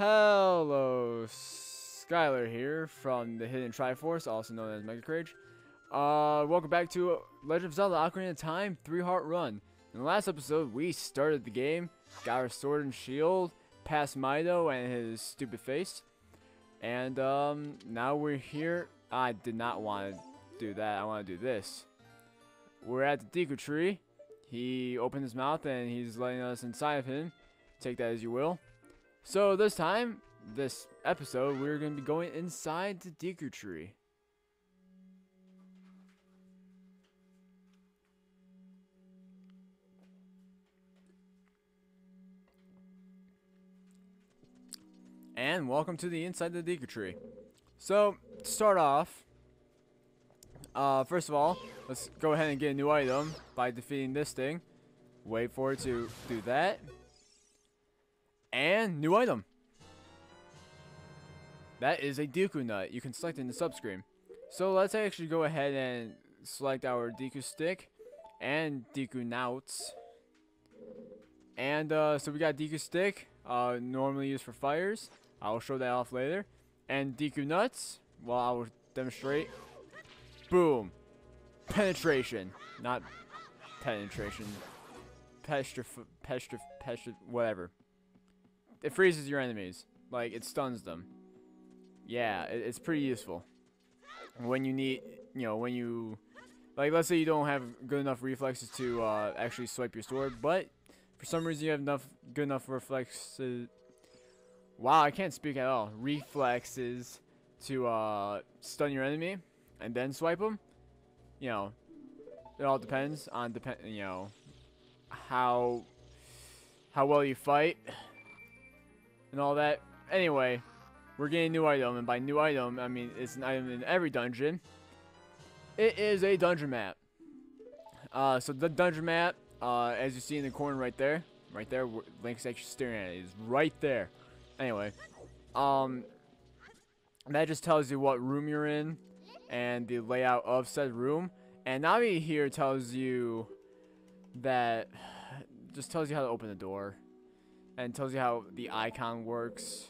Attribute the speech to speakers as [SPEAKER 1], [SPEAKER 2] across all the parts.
[SPEAKER 1] Hello, Skylar here from the Hidden Triforce, also known as MegaKrage. Welcome back to Legend of Zelda Ocarina of Time 3-Heart Run. In the last episode, we started the game, got our sword and shield, past Mido and his stupid face, and now we're here. I did not want to do that. I want to do this. We're at the Deku Tree. He opened his mouth and he's letting us inside of him. Take that as you will. So this time, this episode, we're going to be going inside the Deku Tree. And welcome to the Inside the Deku Tree. So, to start off, first of all, let's go ahead and get a new item by defeating this thing. Wait for it to do that. And new item. That is a Deku Nut. You can select it in the subscreen. So let's actually go ahead and select our Deku Stick and Deku Nuts. And so we got Deku Stick, normally used for fires. I will show that off later. And Deku Nuts, well, I will demonstrate. Boom. Penetration. Not penetration. Whatever. It freezes your enemies. Like, it stuns them. Yeah, it's pretty useful. When you need, when you... Like, let's say you don't have good enough reflexes to actually swipe your sword, but for some reason you have good enough reflexes... Wow, I can't speak at all. Reflexes to stun your enemy and then swipe them. It all depends on how well you fight and all that. Anyway, we're getting a new item, and by new item I mean it's an item in every dungeon. It is a dungeon map. So the dungeon map, as you see in the corner right there, Link's actually staring at it, is right there. Anyway, that just tells you what room you're in and the layout of said room. And Navi here tells you that, just tells you how to open the door and tells you how the icon works.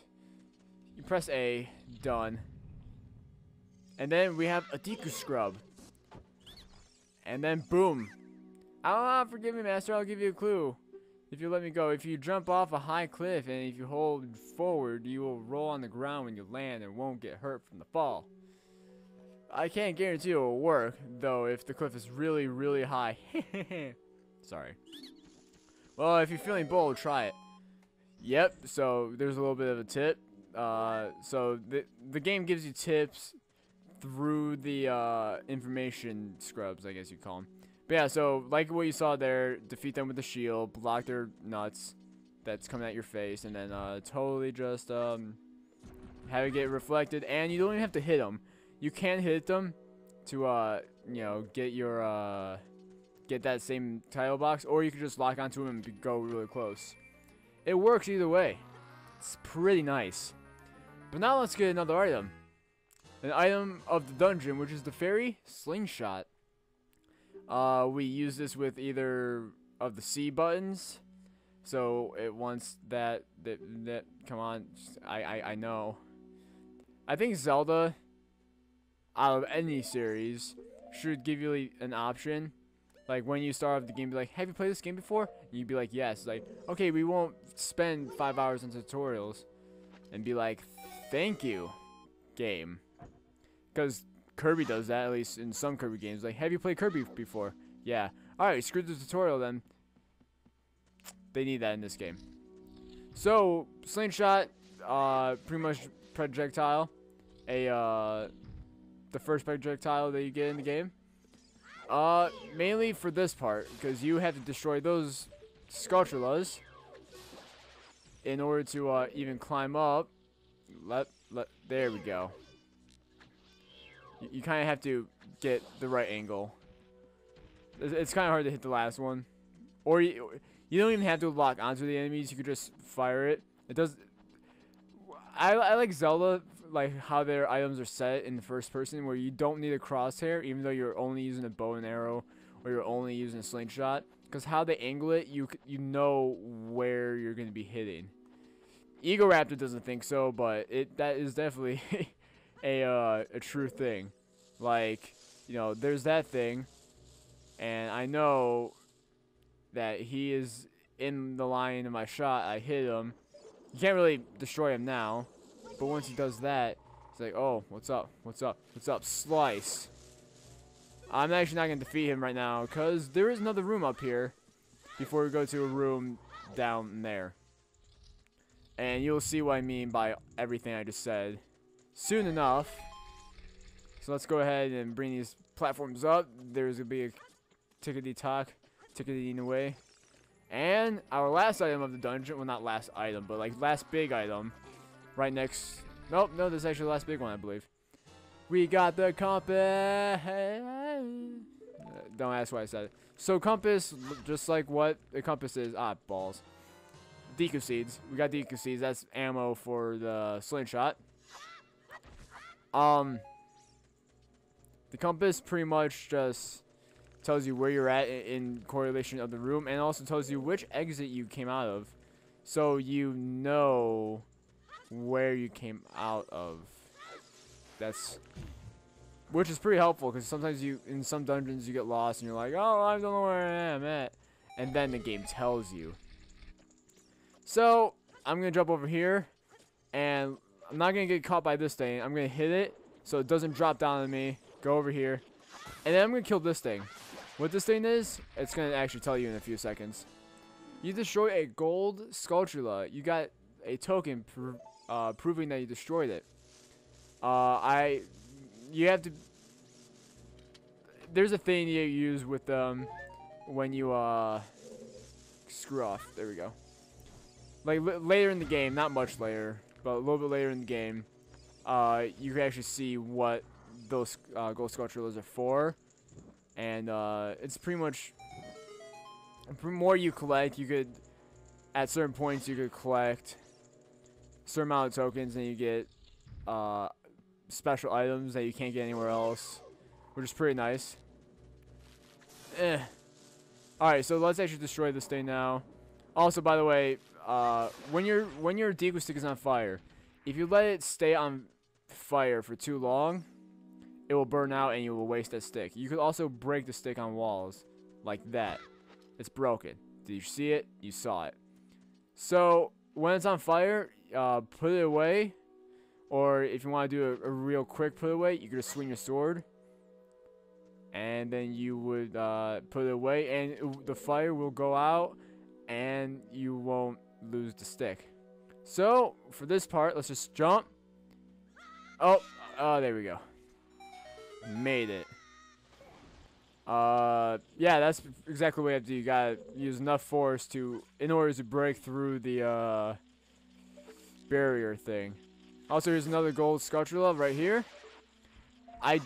[SPEAKER 1] You press A, done. And then we have a Deku Scrub. And then boom. Forgive me, Master, I'll give you a clue. If you let me go, if you jump off a high cliff and if you hold forward, you will roll on the ground when you land and won't get hurt from the fall. I can't guarantee it will work, though, if the cliff is really, really high. Sorry. Well, if you're feeling bold, try it. Yep, so there's a little bit of a tip. So the game gives you tips through the information scrubs, I guess you'd call them. But yeah, so like what you saw there, defeat them with the shield, block their nuts that's coming at your face, and then totally just have it get reflected. And you don't even have to hit them. You can hit them to get your get that same title box, or you can just lock onto them and go really close. It works either way. It's pretty nice. But now let's get another item. An item of the dungeon, which is the fairy Slingshot. We use this with either of the C buttons. So it wants that come on, I know. I think Zelda, out of any series, should give you an option. Like when you start off the game, be like, have you played this game before? And you'd be like, yes. It's like, okay, we won't spend 5 hours on tutorials. And be like, thank you, game. Because Kirby does that, at least in some Kirby games. Like, have you played Kirby before? Yeah. Alright, screw the tutorial then. They need that in this game. So, Slingshot, pretty much projectile. The first projectile that you get in the game. Mainly for this part, because you have to destroy those skulltulas in order to even climb up. There we go. You kind of have to get the right angle. It's kind of hard to hit the last one. Or you don't even have to lock onto the enemies. You could just fire it. It does. I like Zelda, like how their items are set in the first person, where you don't need a crosshair, even though you're only using a bow and arrow, or you're only using a slingshot. Because how they angle it, you know where you're going to be hitting. Ego Raptor doesn't think so, but that is definitely a true thing. Like, you know, there's that thing, and I know that he is in the line of my shot. I hit him. You can't really destroy him now, but once he does that, it's like, oh, what's up? What's up? What's up? Slice. I'm actually not going to defeat him right now because there is another room up here before we go to a room down there. And you'll see what I mean by everything I just said soon enough. So let's go ahead and bring these platforms up. There's going to be a tickety-tock, tickety-away. And our last item of the dungeon, well, not last item, but like last big item, right next. Nope, no, this is actually the last big one, I believe. We got the compass. Don't ask why I said it. So compass, just like what a compass is. Ah, balls. Deku seeds. We got Deku seeds. That's ammo for the slingshot. The compass pretty much just tells you where you're at in correlation of the room, and also tells you which exit you came out of, so you know where you came out of. Which is pretty helpful, because sometimes in some dungeons you get lost and you're like, oh, I don't know where I am at, and then the game tells you. So I'm gonna jump over here, and I'm not gonna get caught by this thing. I'm gonna hit it so it doesn't drop down on me. Go over here, and then I'm gonna kill this thing. What this thing is, it's gonna actually tell you in a few seconds. You destroy a gold skulltula. You got a token proving that you destroyed it. You have to. There's a thing you use with them when you screw off. There we go. Like later in the game, not much later, but a little bit later in the game, you can actually see what those gold skulltulas are for, and it's pretty much. The more you collect, you could, at certain points, you could collect a certain amount of tokens, and you get special items that you can't get anywhere else, which is pretty nice. Alright, so let's actually destroy this thing now. Also, by the way, when your Deku stick is on fire, if you let it stay on fire for too long, it will burn out and you will waste that stick. You could also break the stick on walls, like that. It's broken. Did you see it? You saw it. So, when it's on fire, put it away. Or if you want to do a real quick put away, you could just swing your sword. And then you would put it away, and the fire will go out, and you won't lose the stick. So, for this part, let's just jump. Oh, there we go. Made it. Yeah, that's exactly what you have to do. You gotta use enough force in order to break through the barrier thing. Also, here's another gold skulltula right here. I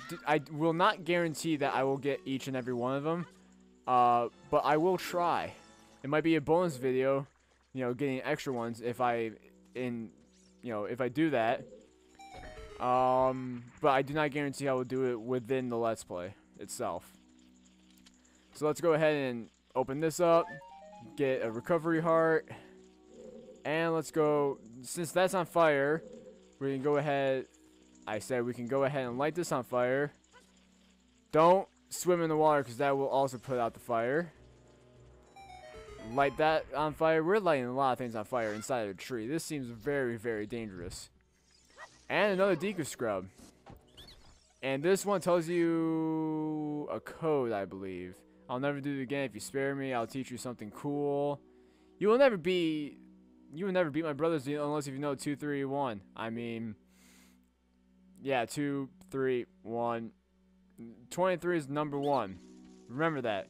[SPEAKER 1] will not guarantee that I will get each and every one of them, but I will try. It might be a bonus video, getting extra ones if I do that. But I do not guarantee I will do it within the Let's Play itself. So let's go ahead and open this up, get a recovery heart, and let's go. Since that's on fire, we can go ahead. I said we can go ahead and light this on fire. Don't swim in the water because that will also put out the fire. Light that on fire. We're lighting a lot of things on fire inside of the tree. This seems very, very dangerous. And another Deku scrub. And this one tells you a code, I believe. I'll never do it again. If you spare me, I'll teach you something cool. You will never beat my brothers unless if you know 2, 3, 1. I mean, yeah, 2, 3, 1. 23 is number 1. Remember that.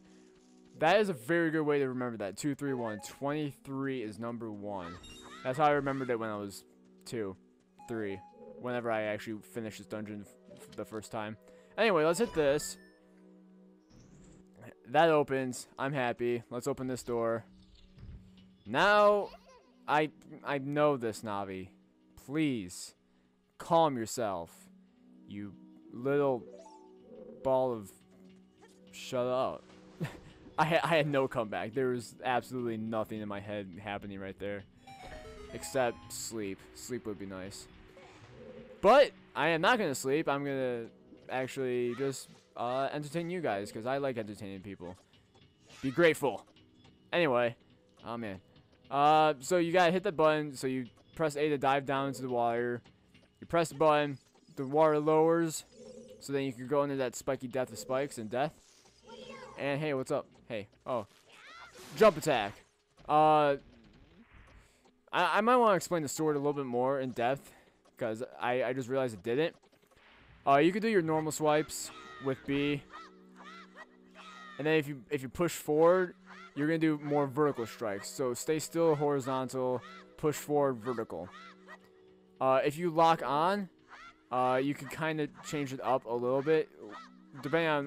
[SPEAKER 1] That is a very good way to remember that. 2, 3, 1. 23 is number 1. That's how I remembered it when I was 2, 3. Whenever I actually finished this dungeon the first time. Anyway, let's hit this. That opens. I'm happy. Let's open this door. Now, I know this, Navi. Please, calm yourself. You little ball of... Shut up. I had no comeback. There was absolutely nothing in my head happening right there. Except sleep. Sleep would be nice. But I am not gonna sleep. I'm gonna actually just entertain you guys, because I like entertaining people. Be grateful. Anyway, oh man. So you gotta hit the button. So you press A to dive down into the water. You press the button, the water lowers, so then you can go into that spiky depth of spikes and death. And hey, what's up? Hey, oh, jump attack. I might want to explain the sword a little bit more in depth, because I just realized it didn't. You can do your normal swipes with B, and then if you push forward, you're gonna do more vertical strikes. So stay still, horizontal, push forward, vertical. If you lock on, you can kind of change it up a little bit, depending on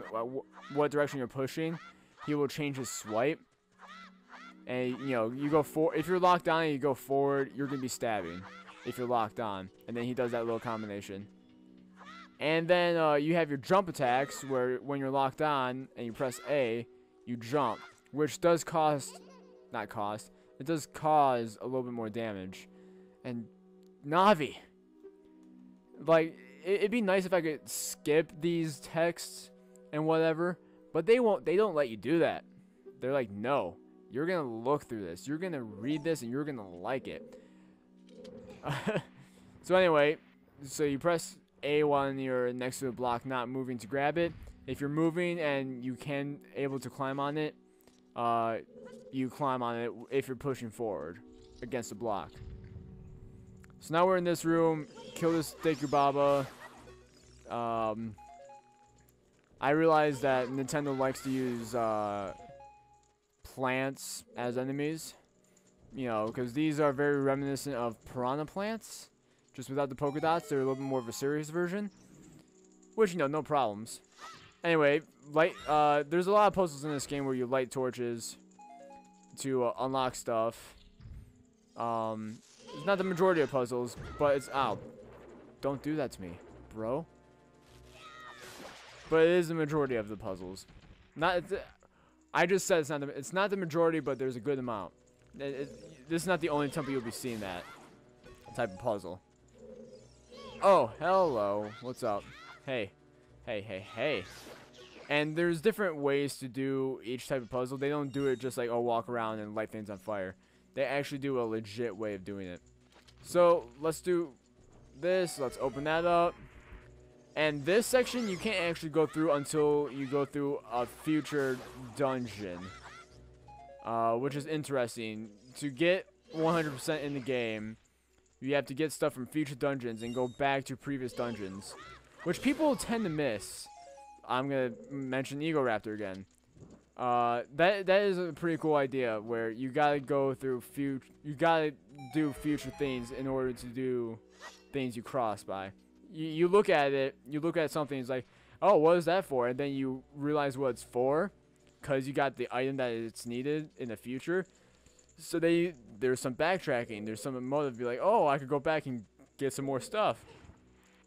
[SPEAKER 1] what direction you're pushing. He will change his swipe. And, you know, you go if you're locked on and you go forward, you're going to be stabbing if you're locked on. And then he does that little combination. And then you have your jump attacks, where when you're locked on and you press A, you jump. Which does it does cause a little bit more damage. And Navi, like, it'd be nice if I could skip these texts and whatever. But they don't let you do that. They're like, no. You're going to look through this. You're going to read this, and you're going to like it. So anyway, so you press A when you're next to a block not moving to grab it. If you're moving and you can able to climb on it, you climb on it if you're pushing forward against the block. So now we're in this room. Kill this Deku Baba. I realize that Nintendo likes to use plants as enemies, you know, because these are very reminiscent of piranha plants, just without the polka dots. They're a little bit more of a serious version, which, you know, no problems. Anyway, there's a lot of puzzles in this game where you light torches to unlock stuff. It's not the majority of puzzles, but it's ow, don't do that to me, bro. But it is the majority of the puzzles. I just said it's not the majority, but there's a good amount. This is not the only temple you'll be seeing that type of puzzle. Oh, hello. What's up? Hey. Hey, hey, hey. And there's different ways to do each type of puzzle. They don't do it just like, oh, walk around and light things on fire. They actually do a legit way of doing it. So, let's do this. Let's open that up. And this section you can't actually go through until you go through a future dungeon. Which is interesting. To get 100% in the game, you have to get stuff from future dungeons and go back to previous dungeons. Which people tend to miss. I'm going to mention Egoraptor again. That is a pretty cool idea, where you gotta go through you gotta do future things in order to do things you cross by. You look at it, you look at something, it's like, oh, what is that for? And then you realize what it's for, because you got the item that it's needed in the future. So there's some backtracking, there's some motive to be like, oh, I could go back and get some more stuff.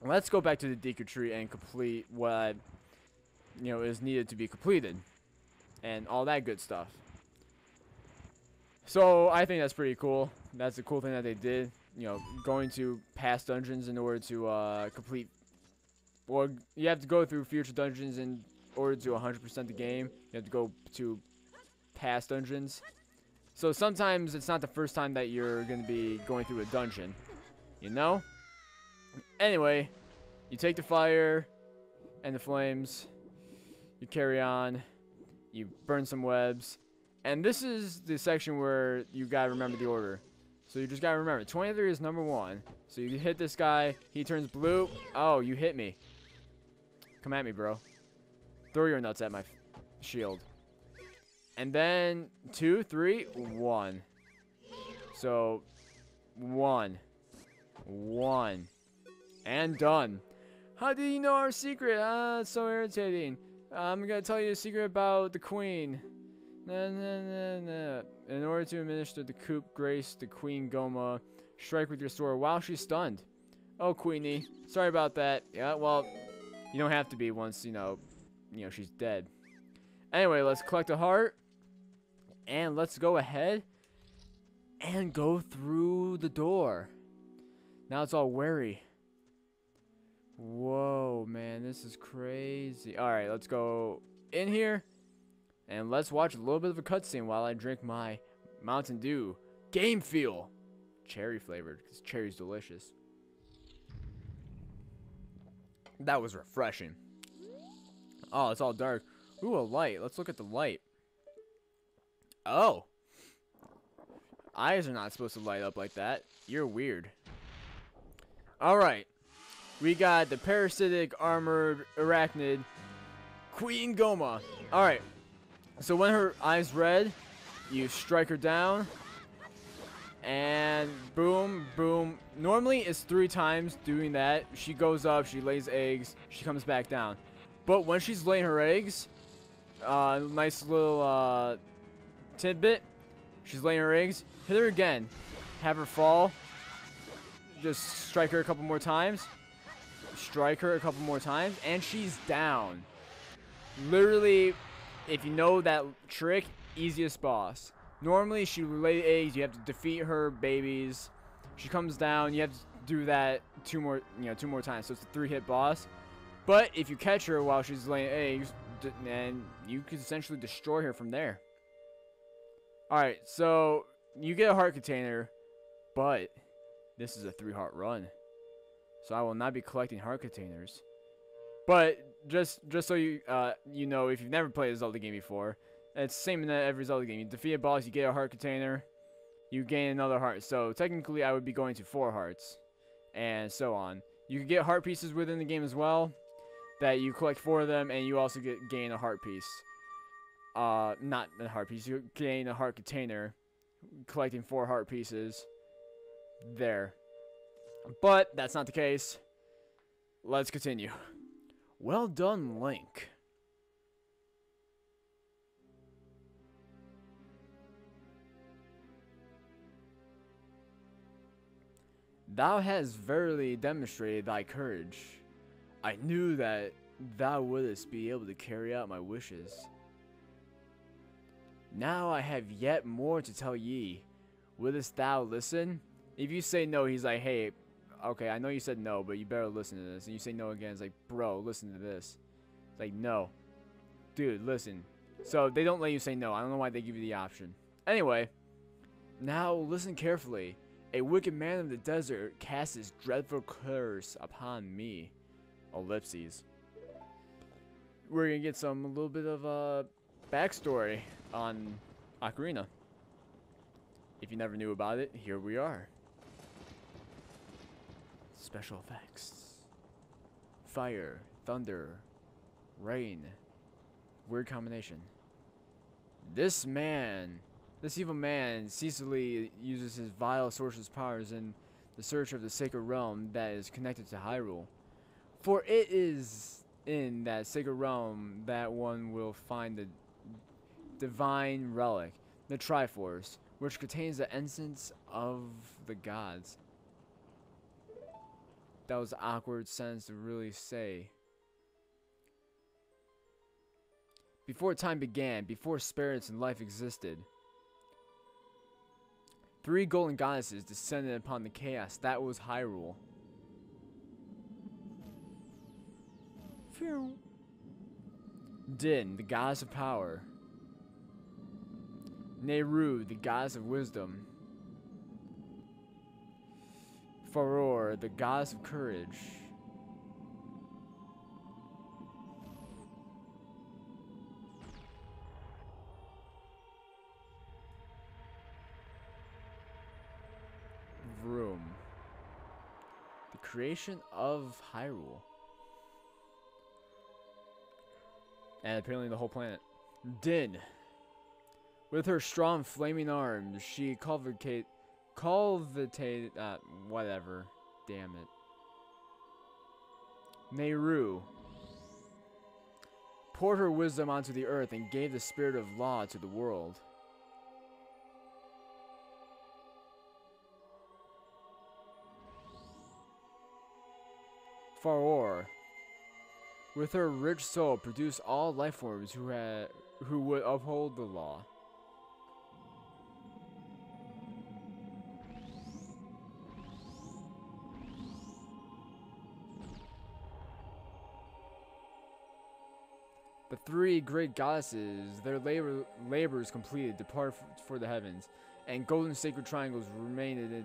[SPEAKER 1] Let's go back to the Deku Tree and complete what, you know, is needed to be completed. And all that good stuff. So I think that's pretty cool. That's a cool thing that they did. You know, going to past dungeons in order to complete. Or you have to go through future dungeons in order to 100% the game. You have to go to past dungeons. So sometimes it's not the first time that you're going to be going through a dungeon. You know? Anyway, you take the fire and the flames. You carry on. You burn some webs. And this is the section where you gotta remember the order. So you just gotta remember, 23 is number 1. So you hit this guy, he turns blue. Oh, you hit me. Come at me, bro. Throw your nuts at my shield. And then 2, 3, 1. So 1. 1. And done. How do you know our secret? It's so irritating. I'm gonna tell you a secret about the queen. In order to administer the coup grace, the queen Gohma, strike with your sword while she's stunned. Oh, Queenie, sorry about that. Yeah, well, you don't have to be once you know she's dead. Anyway, let's collect a heart, and let's go ahead and go through the door. Now it's all wary. Whoa, man, this is crazy. Alright, let's go in here. And let's watch a little bit of a cutscene while I drink my Mountain Dew. Game Feel. Cherry flavored, because cherry's delicious. That was refreshing. Oh, it's all dark. Ooh, a light. Let's look at the light. Oh. Eyes are not supposed to light up like that. You're weird. Alright. We got the parasitic armored arachnid Queen Gohma. Alright. So when her eyes red, you strike her down. And boom, boom. Normally it's 3 times doing that. She goes up, she lays eggs, she comes back down. But when she's laying her eggs, nice little tidbit. She's laying her eggs. Hit her again. Have her fall. Just strike her a couple more times. Strike her a couple more times. And she's down. Literally, if you know that trick, easiest boss. Normally, she will lay eggs. You have to defeat her babies. She comes down. You have to do that 2 more times. So it's a 3-hit boss. But if you catch her while she's laying eggs, then you could essentially destroy her from there. Alright, so you get a heart container, but this is a 3-heart run. So I will not be collecting heart containers. But just so you you know, if you've never played a Zelda game before, it's the same in every Zelda game. You defeat a boss, you get a heart container, you gain another heart. So technically I would be going to 4 hearts, and so on. You can get heart pieces within the game as well, that you collect 4 of them, and you also gain a heart piece. Not a heart piece, you gain a heart container, collecting 4 heart pieces there. But that's not the case. Let's continue. Well done, Link. Thou hast verily demonstrated thy courage. I knew that thou wouldst be able to carry out my wishes. Now I have yet more to tell ye. Wouldst thou listen? If you say no, he's like, hey, okay, I know you said no, but you better listen to this. And you say no again, it's like, bro, listen to this. It's like, no. Dude, listen. So they don't let you say no. I don't know why they give you the option. Anyway, now listen carefully. A wicked man of the desert casts his dreadful curse upon me. Ellipses. We're gonna get a little bit of backstory on Ocarina. If you never knew about it, here we are. Special effects. Fire, thunder, rain. Weird combination. This evil man ceaselessly uses his vile sorcerer's powers in the search of the sacred realm that is connected to Hyrule. For it is in that sacred realm that one will find the divine relic, the Triforce, which contains the essence of the gods. That was an awkward sentence to really say. Before time began, before spirits and life existed, 3 golden goddesses descended upon the chaos that was Hyrule. Phew. Din, the goddess of power. Nehru, the goddess of wisdom. Faror, the goddess of courage. Vroom, the creation of Hyrule. And apparently the whole planet. Din. With her strong flaming arms, she cultivated, whatever. Damn it. Nehru poured her wisdom onto the earth and gave the spirit of law to the world. Faror, with her rich soul, produced all life forms who would uphold the law. The three great goddesses, their labors completed, depart for the heavens, and golden sacred triangles remained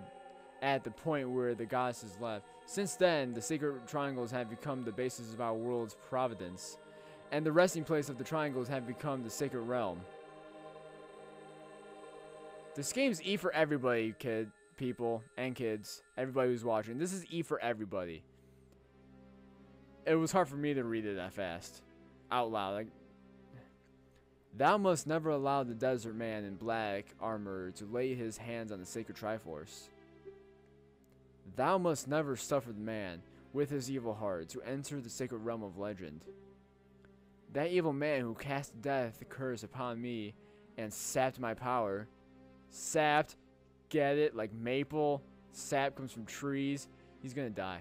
[SPEAKER 1] at the point where the goddesses left. Since then, the sacred triangles have become the basis of our world's providence, and the resting place of the triangles have become the sacred realm. This game's E for everybody, people and kids, everybody who's watching. This is E for everybody. It was hard for me to read it that fast, out loud. Like, thou must never allow the desert man in black armor to lay his hands on the sacred Triforce. Thou must never suffer the man with his evil heart to enter the sacred realm of legend. That evil man who cast death curse upon me and sapped my power. Sapped, get it? Like maple, sap comes from trees. He's gonna die.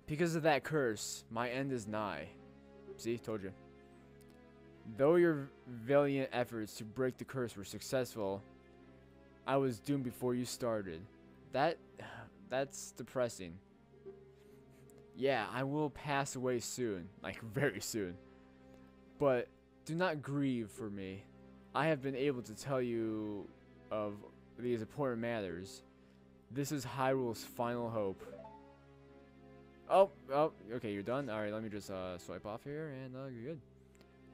[SPEAKER 1] Because of that curse, my end is nigh. See, told you. Though your valiant efforts to break the curse were successful, I was doomed before you started. That's depressing. Yeah, I will pass away soon, like very soon. But do not grieve for me. I have been able to tell you of these important matters. This is Hyrule's final hope. Oh, okay, you're done? Alright, let me just swipe off here, and you're good.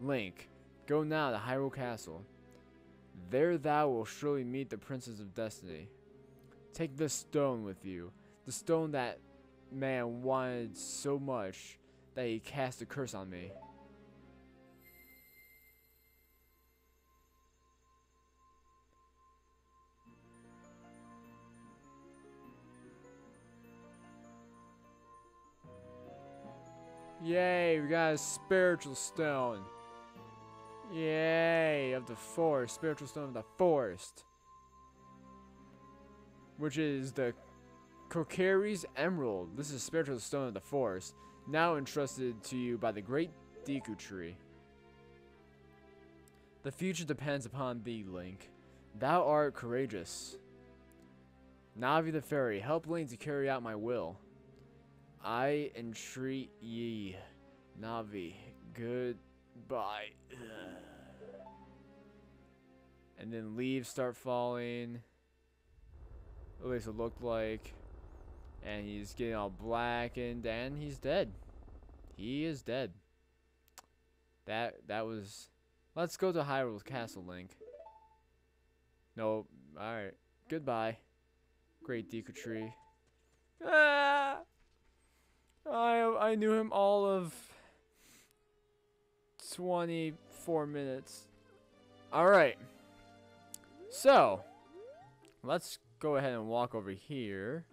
[SPEAKER 1] Link, go now to Hyrule Castle. There thou will surely meet the Princess of Destiny. Take this stone with you. The stone that man wanted so much that he cast a curse on me. Yay, we got a spiritual stone. Yay, of the forest. Spiritual stone of the forest. Which is the Kokiri's Emerald. This is a spiritual stone of the forest, now entrusted to you by the great Deku Tree. The future depends upon thee, Link. Thou art courageous. Navi the fairy, help Link to carry out my will. I entreat ye, Navi. Goodbye. And then leaves start falling. At least it looked like. And he's getting all blackened, and he's dead. He is dead. That was. Let's go to Hyrule's Castle, Link. No, alright. Goodbye. Great Deku Tree. Ah! I knew him all of 24 minutes. Alright. So, let's go ahead and walk over here.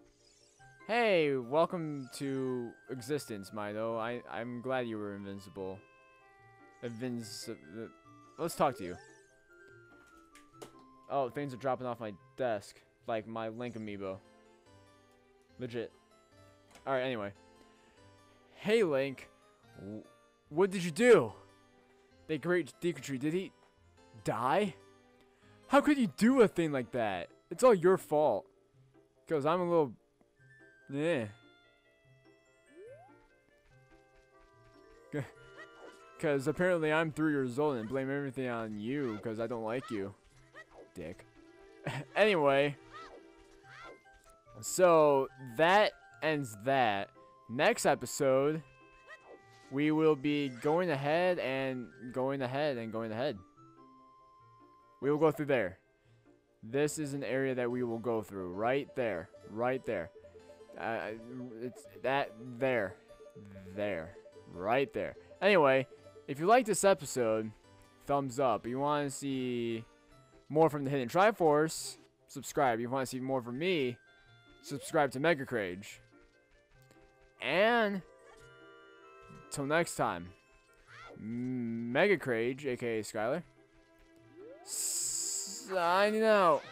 [SPEAKER 1] Hey, welcome to existence, Mido. I'm glad you were invincible. Let's talk to you. Oh, things are dropping off my desk. Like my Link amiibo. Legit. Alright, anyway. Hey, Link. What did you do? The great Deku Tree, did he die? How could you do a thing like that? It's all your fault. Because I'm a little... eh. Because apparently I'm 3 years old and blame everything on you because I don't like you. Dick. Anyway. So, that ends that. Next episode, we will be going ahead and going ahead and going ahead. We will go through there. This is an area that we will go through. Right there. Right there. It's that there. There. Right there. Anyway, if you like this episode, thumbs up. If you want to see more from the Hidden Triforce, subscribe. If you want to see more from me, subscribe to MegaKrage. And till next time, MegaKrage, aka Skylar, signing out.